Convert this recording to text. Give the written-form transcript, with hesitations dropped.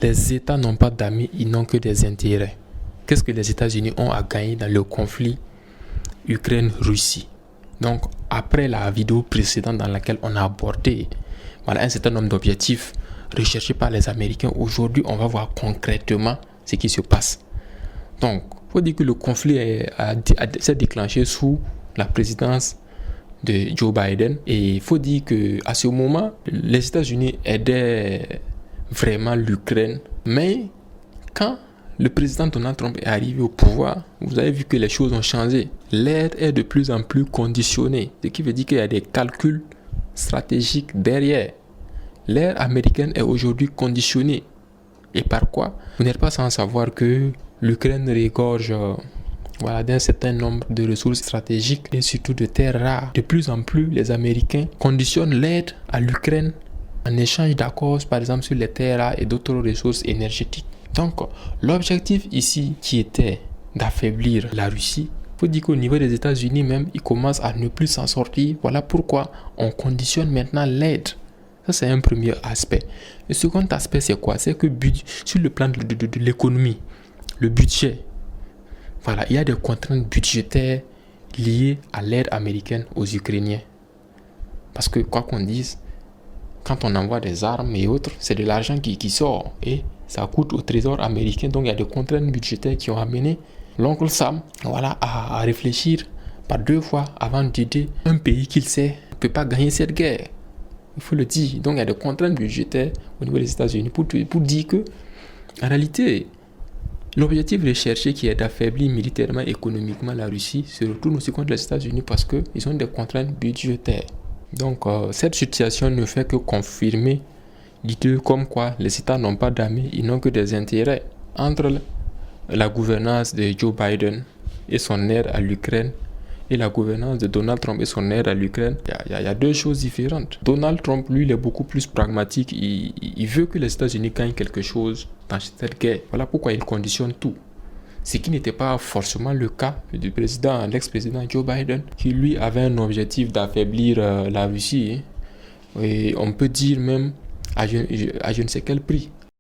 Les États n'ont pas d'amis, ils n'ont que des intérêts. Qu'est-ce que les États-Unis ont à gagner dans le conflit Ukraine-Russie? Donc, après la vidéo précédente dans laquelle on a abordé un certain nombre d'objectifs recherchés par les Américains, aujourd'hui, on va voir concrètement ce qui se passe. Donc, il faut dire que le conflit s'est déclenché sous la présidence de Joe Biden. Et il faut dire qu'à ce moment, les États-Unis aidaient vraiment l'Ukraine. Mais quand le président Donald Trump est arrivé au pouvoir, vous avez vu que les choses ont changé. L'aide est de plus en plus conditionnée, ce qui veut dire qu'il y a des calculs stratégiques derrière. L'aide américaine est aujourd'hui conditionnée. Et par quoi? Vous n'êtes pas sans savoir que l'Ukraine regorge d'un certain nombre de ressources stratégiques et surtout de terres rares. De plus en plus, les Américains conditionnent l'aide à l'Ukraine en échange d'accords, par exemple, sur les terres rares et d'autres ressources énergétiques. Donc, l'objectif ici qui était d'affaiblir la Russie, il faut dire qu'au niveau des États-Unis même, ils commencent à ne plus s'en sortir. Voilà pourquoi on conditionne maintenant l'aide. Ça, c'est un premier aspect. Le second aspect, c'est quoi? C'est que sur le plan de l'économie, le budget, il y a des contraintes budgétaires liées à l'aide américaine aux Ukrainiens. Parce que, quoi qu'on dise, quand on envoie des armes et autres, c'est de l'argent qui sort et ça coûte au trésor américain. Donc, il y a des contraintes budgétaires qui ont amené l'oncle Sam à réfléchir par deux fois avant d'aider un pays qu'il sait ne peut pas gagner cette guerre. Il faut le dire. Donc, il y a des contraintes budgétaires au niveau des États-Unis pour dire que, en réalité, l'objectif recherché qui est d'affaiblir militairement et économiquement la Russie se retourne aussi contre les États-Unis parce qu'ils ont des contraintes budgétaires. Donc, cette situation ne fait que confirmer l'idée comme quoi les États n'ont pas d'amis, ils n'ont que des intérêts. Entre la gouvernance de Joe Biden et son aide à l'Ukraine et la gouvernance de Donald Trump et son aide à l'Ukraine, il y a deux choses différentes. Donald Trump, lui, il est beaucoup plus pragmatique. Il veut que les États-Unis gagnent quelque chose dans cette guerre. Voilà pourquoi il conditionne tout. Ce qui n'était pas forcément le cas du l'ex-président Joe Biden, qui lui avait un objectif d'affaiblir la Russie. Et on peut dire même à je ne sais quel prix.